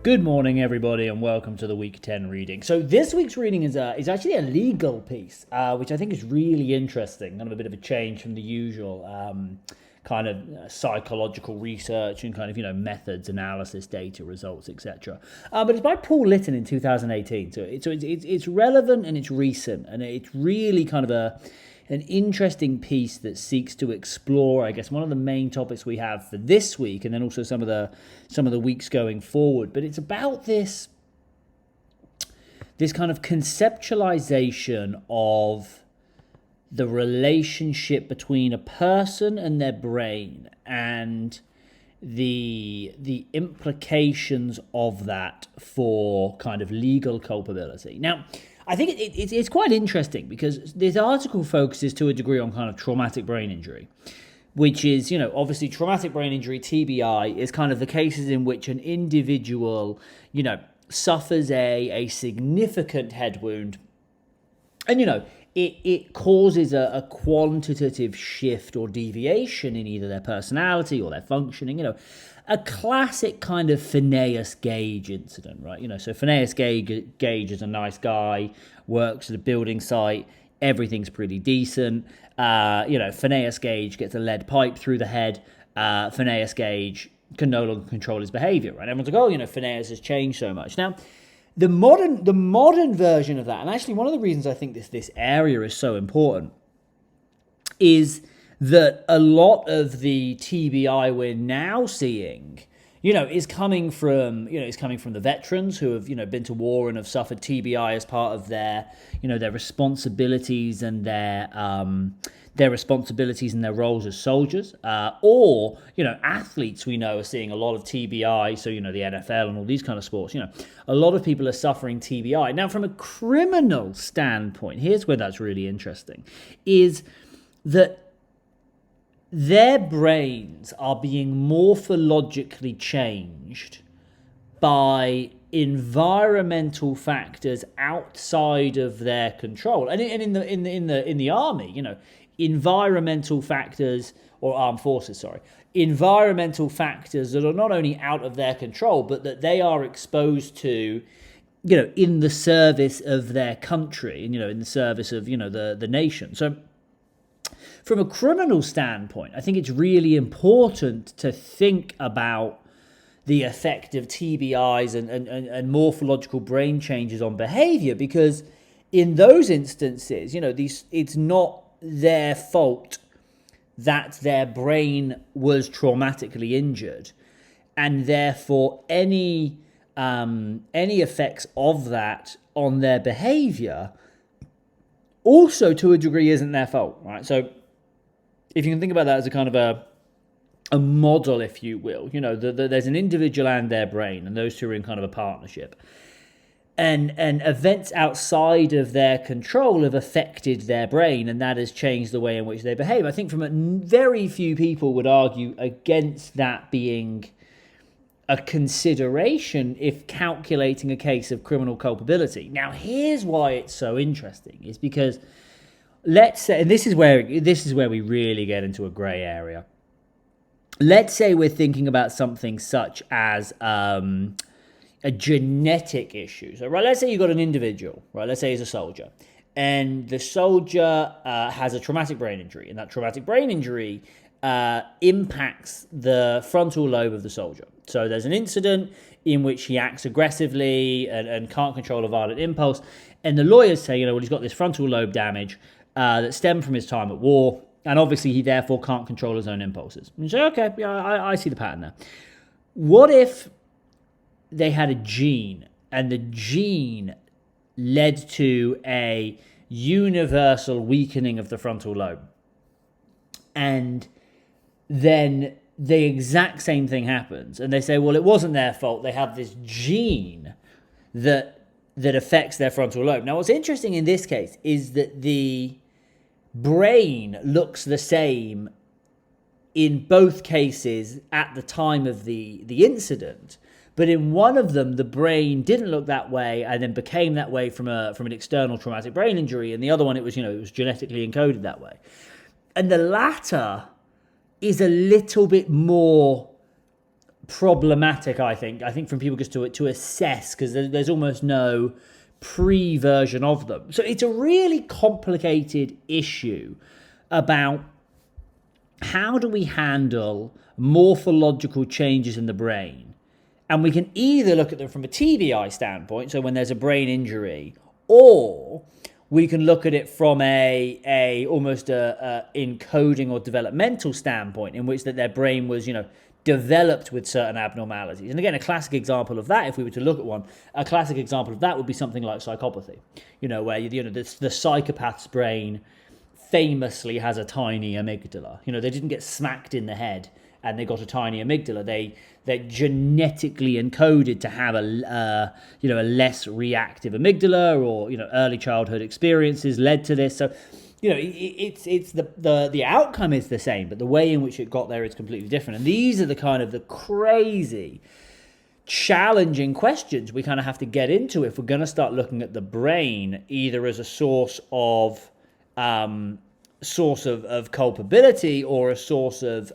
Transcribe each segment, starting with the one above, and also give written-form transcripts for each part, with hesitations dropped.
Good morning, everybody, and welcome to the Week 10 reading. So this week's reading is actually a legal piece, which I think is really interesting, kind of a bit of a change from the usual kind of psychological research and kind of, methods, analysis, data, results, etc. But it's by Paul Litton in 2018, so it's relevant and it's recent, and it's really kind of an interesting piece that seeks to explore, I guess, one of the main topics we have for this week, and then also some of the weeks going forward. But it's about this kind of conceptualization of the relationship between a person and their brain, and the implications of that for kind of legal culpability. Now, I think it's quite interesting because this article focuses to a degree on kind of traumatic brain injury, which is, obviously traumatic brain injury, TBI, is kind of the cases in which an individual, suffers a significant head wound, and, it causes a quantitative shift or deviation in either their personality or their functioning, a classic kind of Phineas Gage incident, right? So Phineas Gage is a nice guy, works at a building site, everything's pretty decent. Phineas Gage gets a lead pipe through the head. Phineas Gage can no longer control his behavior, right? Everyone's like, Phineas has changed so much. Now, the modern version of that, and actually one of the reasons I think this area is so important, is that a lot of the TBI we're now seeing, is coming from the veterans who have, been to war and have suffered TBI as part of their, their responsibilities and their responsibilities and their roles as soldiers, or, athletes we know are seeing a lot of TBI. So, the NFL and all these kind of sports, a lot of people are suffering TBI. Now, from a criminal standpoint, here's where that's really interesting, is that their brains are being morphologically changed by environmental factors outside of their control. And in the army, environmental factors, or armed forces, environmental factors that are not only out of their control, but that they are exposed to, in the service of their country, in the service of, the nation. So from a criminal standpoint, I think it's really important to think about the effect of TBIs and morphological brain changes on behavior, because in those instances, it's not their fault that their brain was traumatically injured, and therefore any effects of that on their behavior also to a degree isn't their fault, right? So if you can think about that as a kind of a model, if you will, there's an individual and their brain, and those two are in kind of a partnership. And events outside of their control have affected their brain, and that has changed the way in which they behave. I think very few people would argue against that being a consideration if calculating a case of criminal culpability. Now, here's why it's so interesting, is because let's say, and this is where we really get into a grey area. Let's say we're thinking about something such as a genetic issue. So, right, let's say you've got an individual, right? Let's say he's a soldier, and the soldier has a traumatic brain injury, and that traumatic brain injury impacts the frontal lobe of the soldier. So there's an incident in which he acts aggressively and can't control a violent impulse, and the lawyers say, he's got this frontal lobe damage that stemmed from his time at war, and obviously he therefore can't control his own impulses. And you say, okay, yeah, I see the pattern there. What if they had a gene, and the gene led to a universal weakening of the frontal lobe, and then the exact same thing happens, and they say, well, it wasn't their fault, they have this gene that affects their frontal lobe. Now, what's interesting in this case is that the brain looks the same in both cases at the time of the incident, but in one of them the brain didn't look that way and then became that way from an external traumatic brain injury, and the other one it was genetically encoded that way. And the latter is a little bit more problematic, I think from people just to assess, because there's almost no pre-version of them. So it's a really complicated issue about how do we handle morphological changes in the brain. And we can either look at them from a TBI standpoint, so when there's a brain injury, or we can look at it from a almost a encoding or developmental standpoint, in which that their brain was, developed with certain abnormalities. And again, a classic example of that, if we were to look at one, a classic example of that would be something like psychopathy, where the psychopath's brain famously has a tiny amygdala. They didn't get smacked in the head and they got a tiny amygdala. They're genetically encoded to have a less reactive amygdala, or early childhood experiences led to this. So it's the outcome is the same, but the way in which it got there is completely different. And these are the kind of the crazy, challenging questions we kind of have to get into if we're going to start looking at the brain either as a source of culpability, or a source of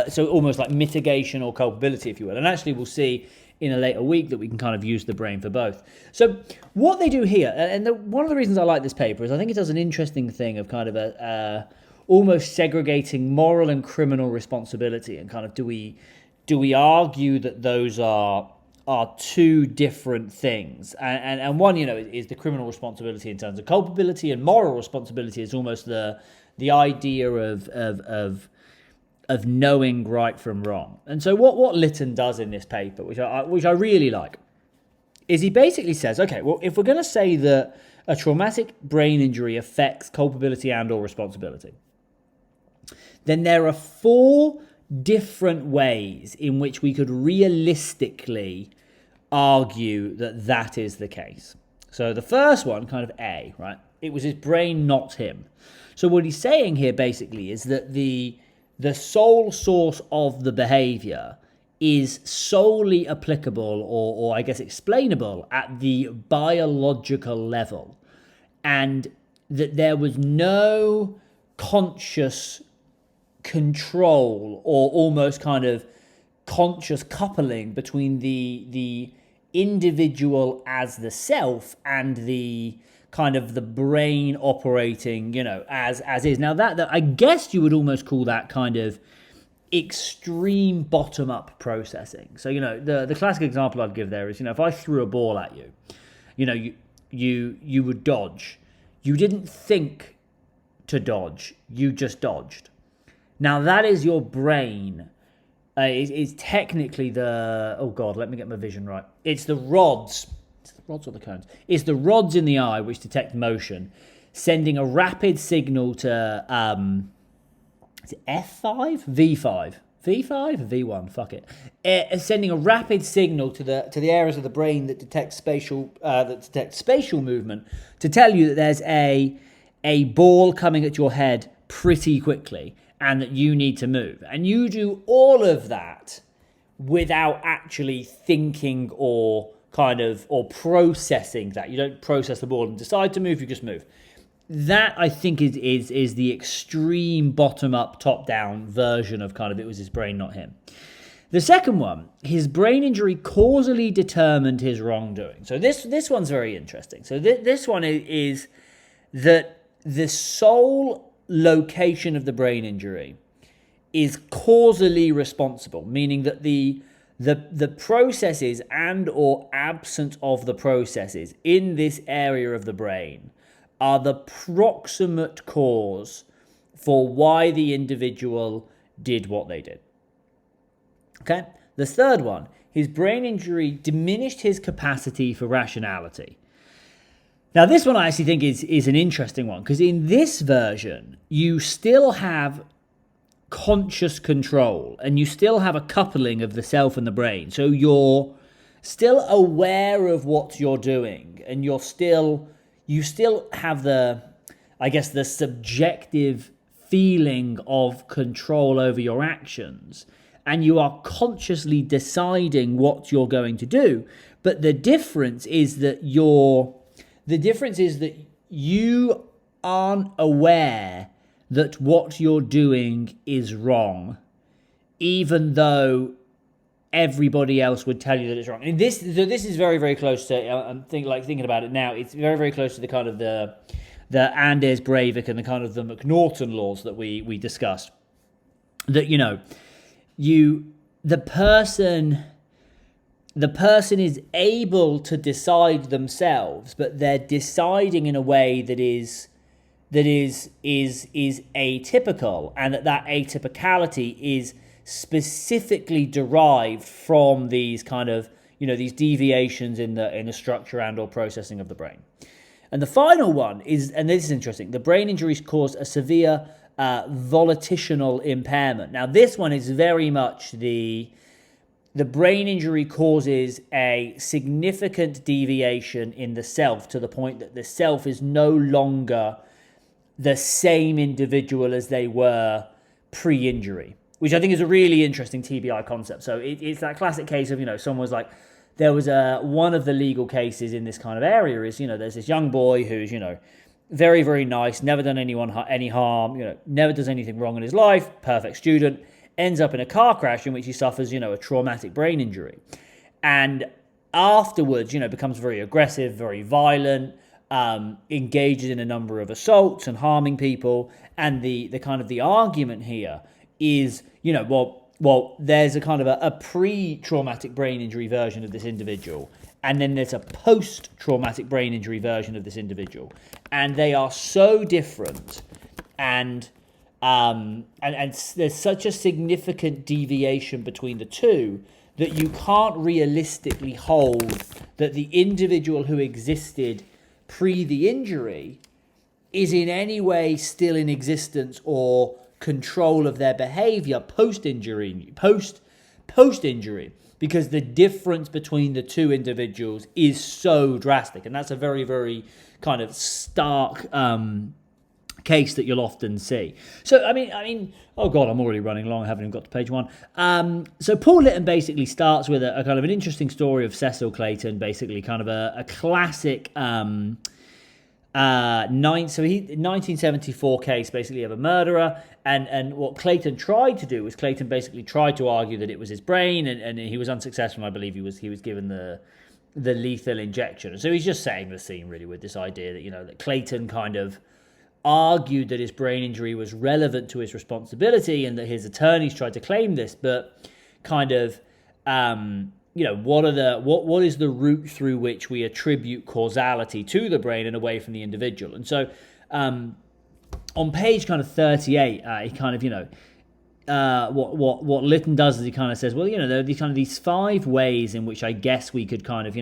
so almost like mitigation or culpability, if you will. And actually we'll see in a later week that we can kind of use the brain for both. So what they do here, and one of the reasons I like this paper is I think it does an interesting thing of kind of almost segregating moral and criminal responsibility, and kind of do we argue that those are two different things, and one is the criminal responsibility in terms of culpability, and moral responsibility is almost the idea of knowing right from wrong. And so what Litton does in this paper, which I really like, is he basically says, okay, well, if we're going to say that a traumatic brain injury affects culpability and or responsibility, then there are 4 different ways in which we could realistically argue that is the case. So the first one, kind of A, right? It was his brain, not him. So what he's saying here basically is that the sole source of the behavior is solely applicable or I guess explainable at the biological level, and that there was no conscious control or almost kind of conscious coupling between the individual as the self and the kind of the brain operating, as is. Now that I guess you would almost call that kind of extreme bottom-up processing. So, the classic example I'd give there is, if I threw a ball at you, you would dodge. You didn't think to dodge, you just dodged. Now that is your brain. It's technically oh God, let me get my vision right. It's the rods. Rods or the cones? It's the rods in the eye which detect motion, sending a rapid signal to is it F5? V5? V5? V1? Fuck it. Sending a rapid signal to the areas of the brain that detect spatial movement to tell you that there's a ball coming at your head pretty quickly and that you need to move. And you do all of that without actually thinking or processing that. You don't process the ball and decide to move, you just move. That, I think, is the extreme bottom-up, top-down version of kind of it was his brain, not him. The second one, his brain injury causally determined his wrongdoing. So this one's very interesting. So this one is that the sole location of the brain injury is causally responsible, meaning that the processes and or absence of the processes in this area of the brain are the proximate cause for why the individual did what they did. Okay? The third one, his brain injury diminished his capacity for rationality. Now, this one I actually think is an interesting one, because in this version, you still have conscious control and you still have a coupling of the self and the brain. So you're still aware of what you're doing, and you still have the subjective feeling of control over your actions, and you are consciously deciding what you're going to do. But the difference is that you aren't aware that what you're doing is wrong even though everybody else would tell you that it's wrong. And this is very, very close to, I'm thinking about it now, it's very, very close to the kind of the Anders Breivik and the kind of the McNaughton laws that we discussed. That, the person is able to decide themselves, but they're deciding in a way that is atypical, and that atypicality is specifically derived from these kind of, these deviations in the structure and or processing of the brain. And the final one is, and this is interesting, the brain injuries cause a severe volitional impairment. Now, this one is very much the brain injury causes a significant deviation in the self, to the point that the self is no longer the same individual as they were pre-injury, which I think is a really interesting TBI concept. So it's that classic case of, someone was like, there was one of the legal cases in this kind of area is, there's this young boy who's, very, very nice, never done anyone any harm, never does anything wrong in his life, perfect student, ends up in a car crash in which he suffers, a traumatic brain injury. And afterwards, becomes very aggressive, very violent, engages in a number of assaults and harming people. And the kind of the argument here is, well, there's a kind of a pre-traumatic brain injury version of this individual, and then there's a post-traumatic brain injury version of this individual, and they are so different, and there's such a significant deviation between the two that you can't realistically hold that the individual who existed pre the injury is in any way still in existence or control of their behavior post-injury, because the difference between the two individuals is so drastic. And that's a very, very kind of stark case that you'll often see. So, I mean, oh God, I'm already running long. I haven't even got to page 1. So Paul Litton basically starts with a kind of an interesting story of Cecil Clayton, basically kind of a classic 1974 case, basically, of a murderer. And what Clayton tried to do was Clayton basically tried to argue that it was his brain, and he was unsuccessful. I believe he was given the lethal injection. So he's just setting the scene really with this idea that, that Clayton kind of argued that his brain injury was relevant to his responsibility, and that his attorneys tried to claim this, but kind of, what is the route through which we attribute causality to the brain and away from the individual? And so, on page kind of 38, he kind of, what Litton does is he kind of says, well, there are these 5 ways in which I guess we could kind of,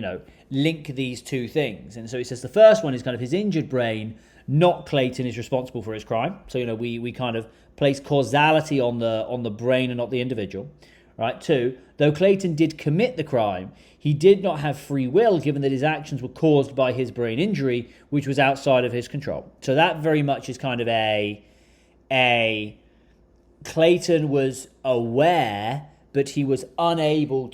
link these two things. And so he says the first one is kind of his injured brain, not Clayton, is responsible for his crime. So, we kind of place causality on the brain and not the individual. Right. 2, though Clayton did commit the crime, he did not have free will, given that his actions were caused by his brain injury, which was outside of his control. So that very much is kind of a Clayton was aware, but he was unable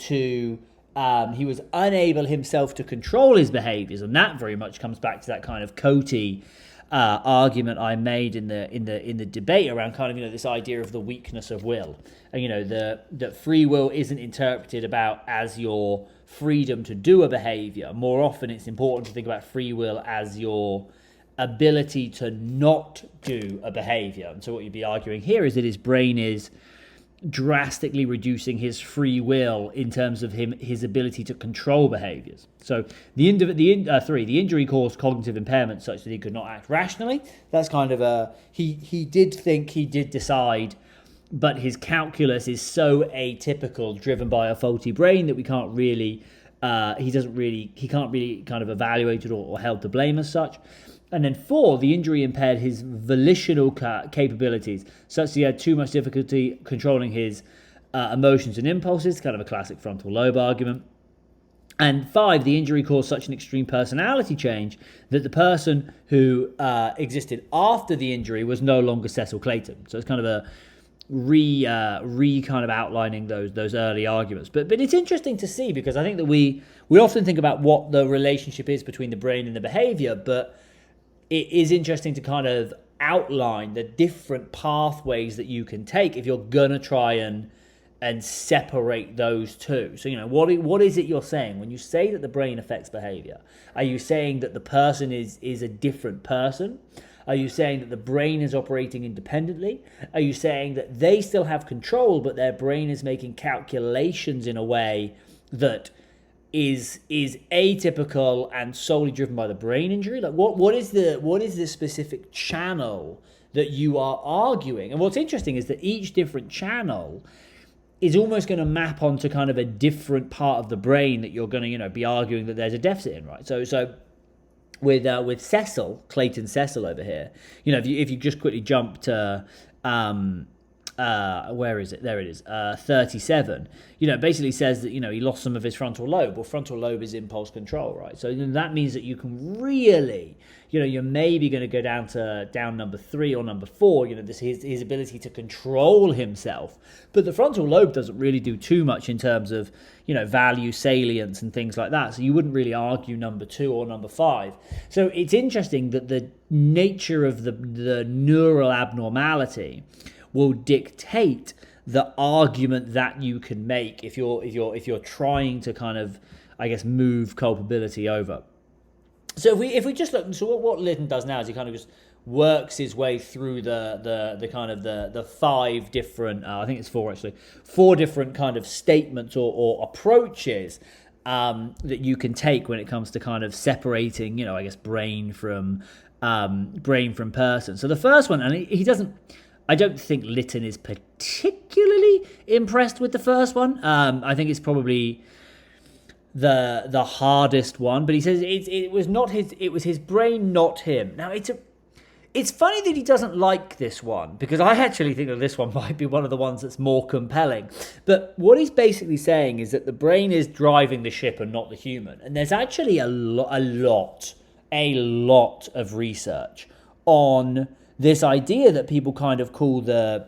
himself to control his behaviors, and that very much comes back to that kind of Coty argument I made in the debate around kind of this idea of the weakness of will, and that free will isn't interpreted about as your freedom to do a behavior. More often, it's important to think about free will as your ability to not do a behavior. And so what you'd be arguing here is that his brain is drastically reducing his free will in terms of his ability to control behaviors. So the injury caused cognitive impairment such that he could not act rationally. That's kind of he did think, he did decide, but his calculus is so atypical, driven by a faulty brain, that we can't really he can't really kind of evaluate it or held to blame as such. And then 4, the injury impaired his volitional capabilities, such that he had too much difficulty controlling his emotions and impulses, kind of a classic frontal lobe argument. And 5, the injury caused such an extreme personality change that the person who existed after the injury was no longer Cecil Clayton. So it's kind of a kind of outlining those early arguments. But it's interesting to see, because I think that we often think about what the relationship is between the brain and the behavior, but it is interesting to kind of outline the different pathways that you can take if you're going to try and separate those two. So, what is it you're saying when you say that the brain affects behavior? Are you saying that the person is a different person? Are you saying that the brain is operating independently? Are you saying that they still have control, but their brain is making calculations in a way that is atypical and solely driven by the brain injury? Like, what is the specific channel that you are arguing? And what's interesting is that each different channel is almost going to map onto kind of a different part of the brain that you're going to, be arguing that there's a deficit in, right? So with Cecil, Clayton Cecil over here, if you just quickly jump to where is it? There it is. 37. It basically says that he lost some of his frontal lobe. Well, frontal lobe is impulse control, right? So that means that you can really, you're maybe going to go down number 3 or number 4. This his ability to control himself, but the frontal lobe doesn't really do too much in terms of value salience and things like that. So you wouldn't really argue number 2 or number 5. So it's interesting that the nature of the neural abnormality will dictate the argument that you can make if you're trying to kind of, I guess, move culpability over. So if we just look, so what Litton does now is he kind of just works his way through the kind of the 5 different, I think it's 4 actually, 4 different kind of statements or approaches that you can take when it comes to kind of separating, I guess, brain from person. So the first one, and he doesn't. I don't think Litton is particularly impressed with the first one. I think it's probably the hardest one. But he says it was his brain, not him. Now it's funny that he doesn't like this one, because I actually think that this one might be one of the ones that's more compelling. But what he's basically saying is that the brain is driving the ship and not the human. And there's actually a lot of research on this idea that people kind of call it the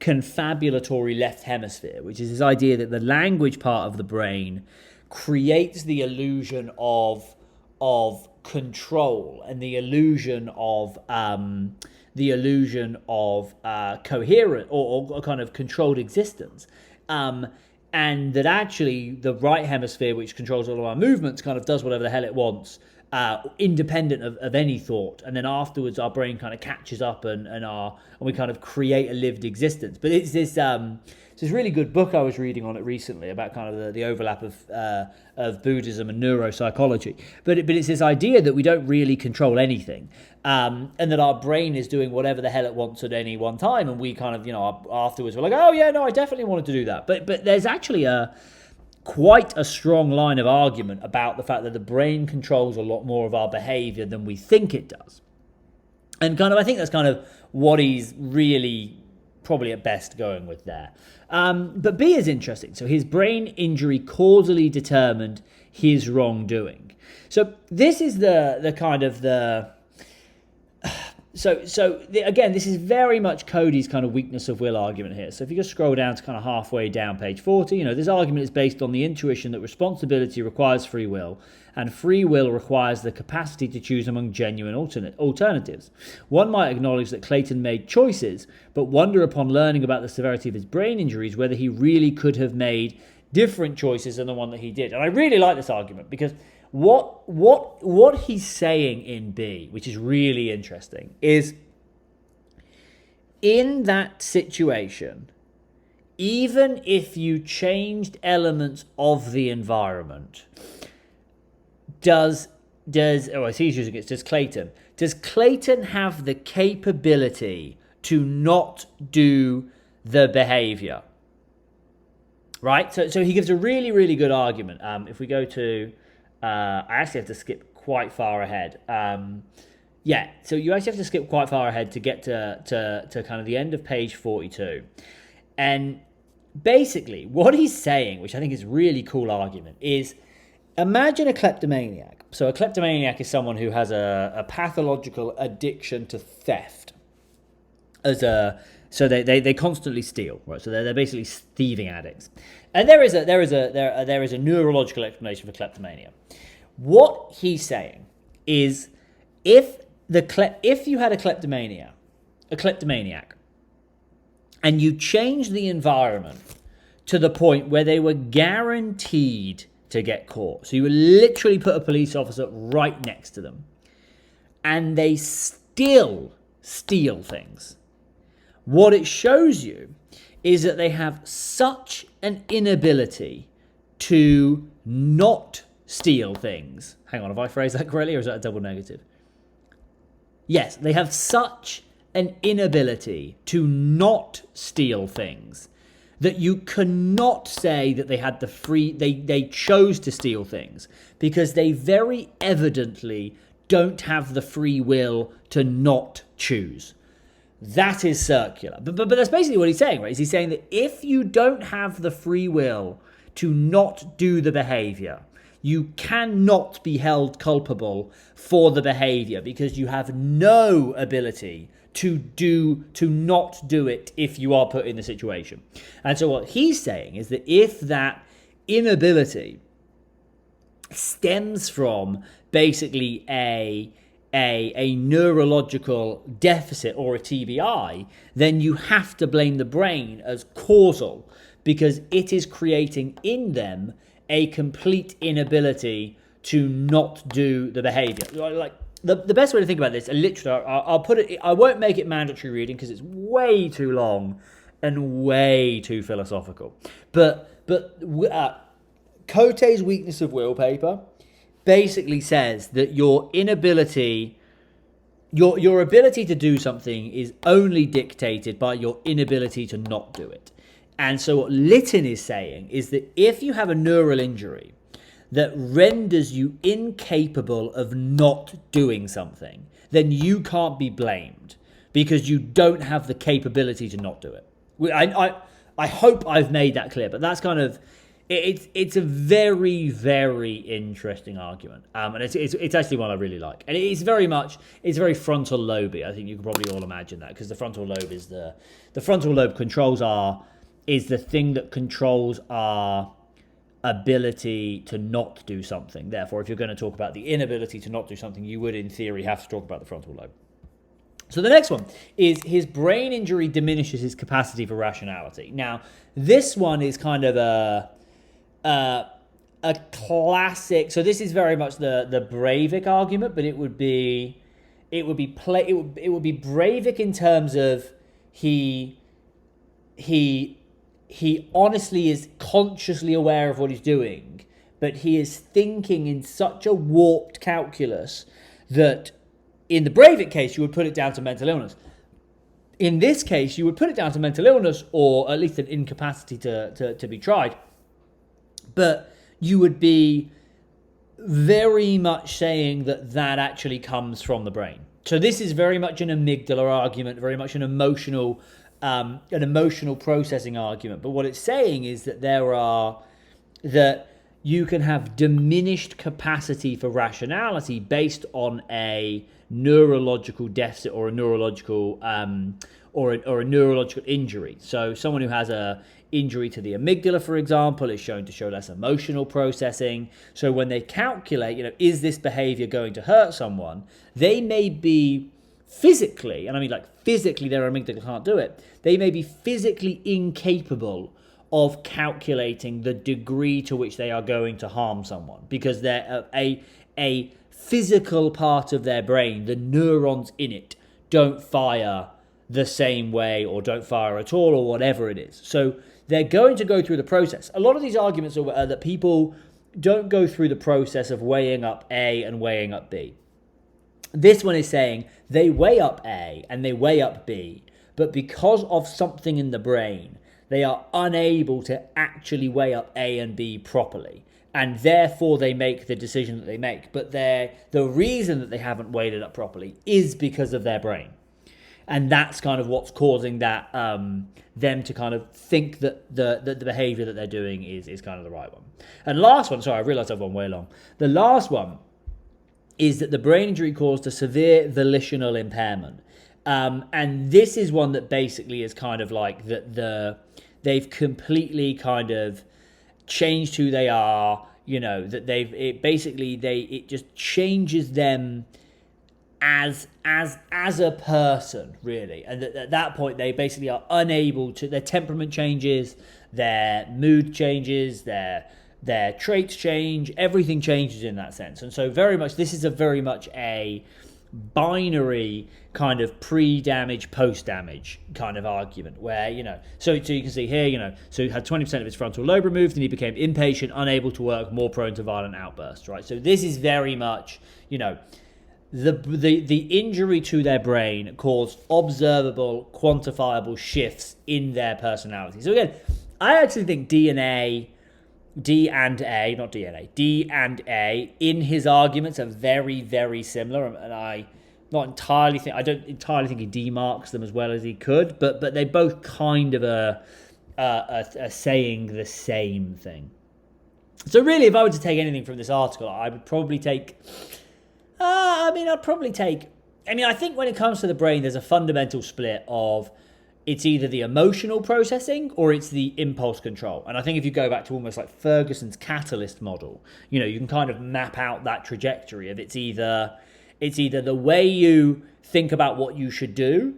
confabulatory left hemisphere, which is this idea that the language part of the brain creates the illusion of control and the illusion of coherent or kind of controlled existence, and that actually the right hemisphere, which controls all of our movements, kind of does whatever the hell it wants, independent of any thought, and then afterwards our brain kind of catches up and we kind of create a lived existence. But it's this really good book I was reading on it recently about kind of the overlap of Buddhism and neuropsychology. But it's this idea that we don't really control anything, and that our brain is doing whatever the hell it wants at any one time, and we kind of afterwards we're like, oh yeah, no, I definitely wanted to do that. But there's actually quite a strong line of argument about the fact that the brain controls a lot more of our behavior than we think it does. And kind of, I think that's kind of what he's really probably at best going with there. But B is interesting. So his brain injury causally determined his wrongdoing. So this is the kind of the... Again, this is very much Cody's kind of weakness of will argument here. So if you just scroll down to kind of halfway down page 40, this argument is based on the intuition that responsibility requires free will, and free will requires the capacity to choose among genuine alternatives. One might acknowledge that Clayton made choices, but wonder upon learning about the severity of his brain injuries whether he really could have made different choices than the one that he did. And I really like this argument, because what he's saying in B, which is really interesting, is in that situation, even if you changed elements of the environment, does Clayton have the capability to not do the behavior? Right? So he gives a really, really good argument. If we go to... I actually have to skip quite far ahead. So you actually have to skip quite far ahead to get to kind of the end of page 42. And basically what he's saying, which I think is a really cool argument, is imagine a kleptomaniac. So a kleptomaniac is someone who has a pathological addiction to theft. So they constantly steal, right? So they're basically thieving addicts. And there is a neurological explanation for kleptomania. What he's saying is, if you had a kleptomaniac, and you change the environment to the point where they were guaranteed to get caught. So you would literally put a police officer right next to them, and they still steal things. What it shows you is that they have such an inability to not steal things. Hang on, have I phrased that correctly, or is that a double negative? Yes, they have such an inability to not steal things that you cannot say that they had the free, they chose to steal things, because they very evidently don't have the free will to not choose. That is circular. But that's basically what he's saying, right? He's saying that if you don't have the free will to not do the behavior, you cannot be held culpable for the behavior, because you have no ability to not do it if you are put in the situation. And so what he's saying is that if that inability stems from basically a neurological deficit or a TBI, then you have to blame the brain as causal, because it is creating in them a complete inability to not do the behavior. Like the best way to think about this, literally, I'll put it, I won't make it mandatory reading because it's way too long and way too philosophical. But Cote's weakness of will paper basically says that your inability, your ability to do something is only dictated by your inability to not do it. And so what Litton is saying is that if you have a neural injury that renders you incapable of not doing something, then you can't be blamed because you don't have the capability to not do it. I hope I've made that clear, but that's kind of, it's a very, very interesting argument. And it's actually one I really like. And it's very frontal lobe-y. I think you can probably all imagine that, because the frontal lobe is the frontal lobe is the thing that controls our ability to not do something. Therefore, if you're going to talk about the inability to not do something, you would, in theory, have to talk about the frontal lobe. So the next one is his brain injury diminishes his capacity for rationality. Now, this one is kind of a classic. So this is very much the Breivik argument, but it would be Breivik in terms of he honestly is consciously aware of what he's doing, but he is thinking in such a warped calculus that in the Breivik case, you would put it down to mental illness. In this case, you would put it down to mental illness, or at least an incapacity to be tried. But you would be very much saying that actually comes from the brain. So this is very much an amygdala argument, very much an emotional processing argument. But what it's saying is that that you can have diminished capacity for rationality based on a neurological deficit or a neurological or a neurological injury. So someone who has a injury to the amygdala, for example, is shown to show less emotional processing. So when they calculate, is this behavior going to hurt someone, they may be physically, and I mean like physically their amygdala can't do it, they may be physically incapable of calculating the degree to which they are going to harm someone, because they're a physical part of their brain, the neurons in it, don't fire the same way or don't fire at all or whatever it is. So they're going to go through the process. A lot of these arguments are that people don't go through the process of weighing up A and weighing up B. This one is saying they weigh up A and they weigh up B, but because of something in the brain, they are unable to actually weigh up A and B properly. And therefore they make the decision that they make. But the reason that they haven't weighed it up properly is because of their brain. And that's kind of what's causing that them to kind of think that the behavior that they're doing is kind of the right one. And last one, sorry, I realized I've gone way long. The last one is that the brain injury caused a severe volitional impairment. And this is one that basically is kind of like that they've completely kind of changed who they are, that it just changes them as a person, really. And at that point, they basically are unable to. Their temperament changes, their mood changes, their traits change. Everything changes in that sense. And so, very much, this is a very much a binary kind of pre-damage, post-damage kind of argument where, so you can see here, so he had 20% of his frontal lobe removed and he became impatient, unable to work, more prone to violent outbursts, right? So this is very much, the injury to their brain caused observable, quantifiable shifts in their personality. So again, I actually think D and A in his arguments are very, very similar, and I don't entirely think he demarks them as well as he could, but they both kind of are saying the same thing. So really, if I were to take anything from this article, I would probably take. I think when it comes to the brain, there's a fundamental split of it's either the emotional processing or it's the impulse control. And I think if you go back to almost like Ferguson's catalyst model, you can kind of map out that trajectory of it's either the way you think about what you should do,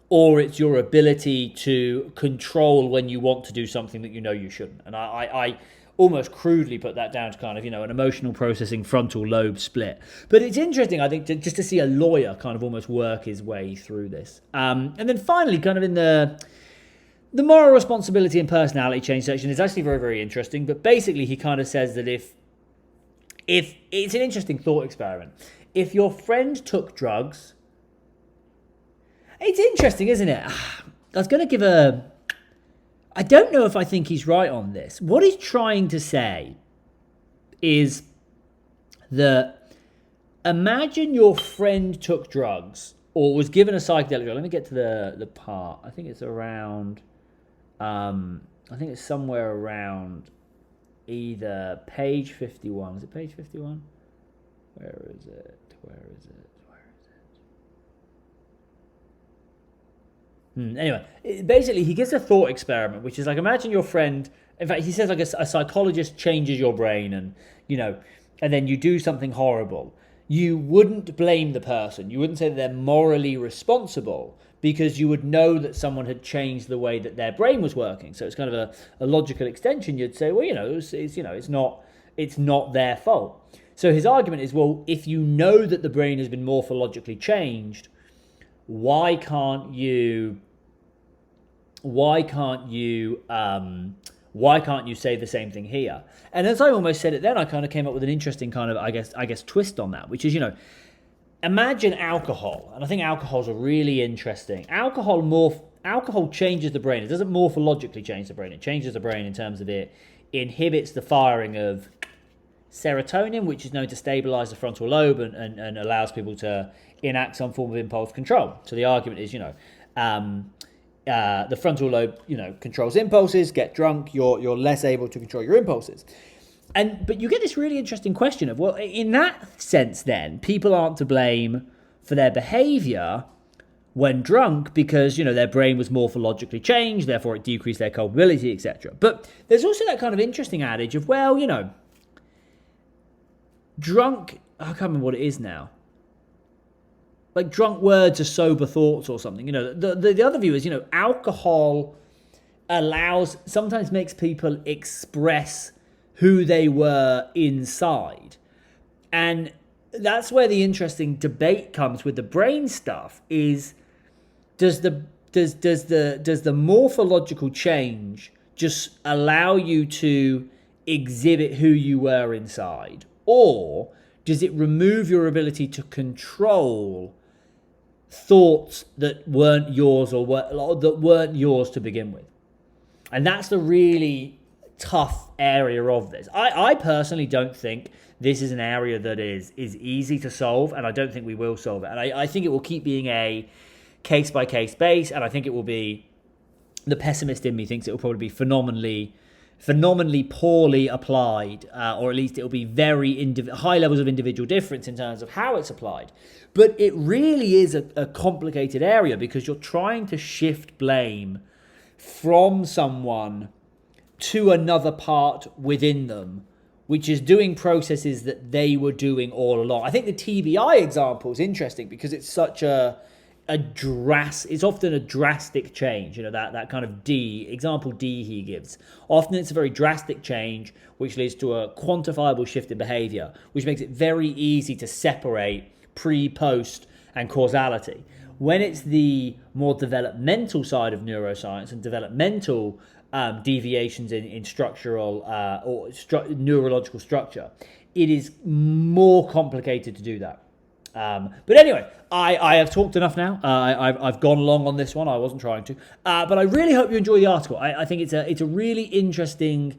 or it's your ability to control when you want to do something that you shouldn't. And I almost crudely put that down to kind of, an emotional processing frontal lobe split. But it's interesting, I think, just to see a lawyer kind of almost work his way through this. And then finally, kind of in the moral responsibility and personality change section is actually very, very interesting. But basically, he kind of says that if it's an interesting thought experiment. If your friend took drugs, it's interesting, isn't it? I was going to give I don't know if I think he's right on this. What he's trying to say is that imagine your friend took drugs or was given a psychedelic drug. Let me get to the part. I think it's around, somewhere around either page 51. Is it page 51? Where is it? Anyway, basically, he gives a thought experiment, which is like, imagine your friend. In fact, he says like a psychologist changes your brain, and and then you do something horrible. You wouldn't blame the person. You wouldn't say that they're morally responsible because you would know that someone had changed the way that their brain was working. So it's kind of a logical extension. You'd say, well, it's not their fault. So his argument is, well, if you know that the brain has been morphologically changed, why can't you say the same thing here? And as I almost said it then, I kind of came up with an interesting kind of, I guess twist on that, which is, imagine alcohol. And I think alcohol's a really interesting. Alcohol changes the brain. It doesn't morphologically change the brain. It changes the brain in terms of it inhibits the firing of serotonin, which is known to stabilize the frontal lobe and allows people to enact some form of impulse control. So the argument is, the frontal lobe, controls impulses. Get drunk, you're less able to control your impulses. But you get this really interesting question of, well, in that sense, then people aren't to blame for their behavior when drunk because their brain was morphologically changed, therefore it decreased their culpability, etc. But there's also that kind of interesting adage of, well, drunk. I can't remember what it is now. Like drunk words are sober thoughts or something. The other view is, alcohol sometimes makes people express who they were inside. And that's where the interesting debate comes with the brain stuff is, does the morphological change just allow you to exhibit who you were inside? Or does it remove your ability to control thoughts that weren't yours or that weren't yours to begin with? And that's the really tough area of this. I personally don't think this is an area that is easy to solve, and I don't think we will solve it. And I think it will keep being a case-by-case base, and I think it will be, the pessimist in me thinks it will probably be phenomenally poorly applied, or at least it will be very high levels of individual difference in terms of how it's applied. But it really is a complicated area because you're trying to shift blame from someone to another part within them which is doing processes that they were doing all along. I think the TBI example is interesting because it's such it's often a drastic change, that kind of example D he gives. Often it's a very drastic change which leads to a quantifiable shift in behavior, which makes it very easy to separate pre, post, and causality. When it's the more developmental side of neuroscience and developmental deviations in structural or neurological structure, it is more complicated to do that. But anyway, I have talked enough now. I've gone long on this one. I wasn't trying to, but I really hope you enjoy the article. I think it's a really interesting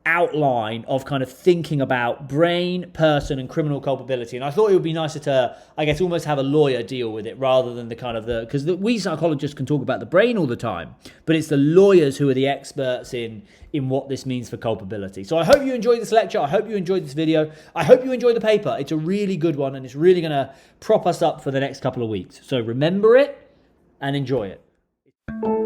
outline of kind of thinking about brain, person, and criminal culpability. And I thought it would be nicer to, I guess, almost have a lawyer deal with it rather than because we psychologists can talk about the brain all the time, but it's the lawyers who are the experts in what this means for culpability. So I hope you enjoyed this lecture. I hope you enjoyed this video. I hope you enjoyed the paper. It's a really good one, and it's really going to prop us up for the next couple of weeks. So remember it and enjoy it.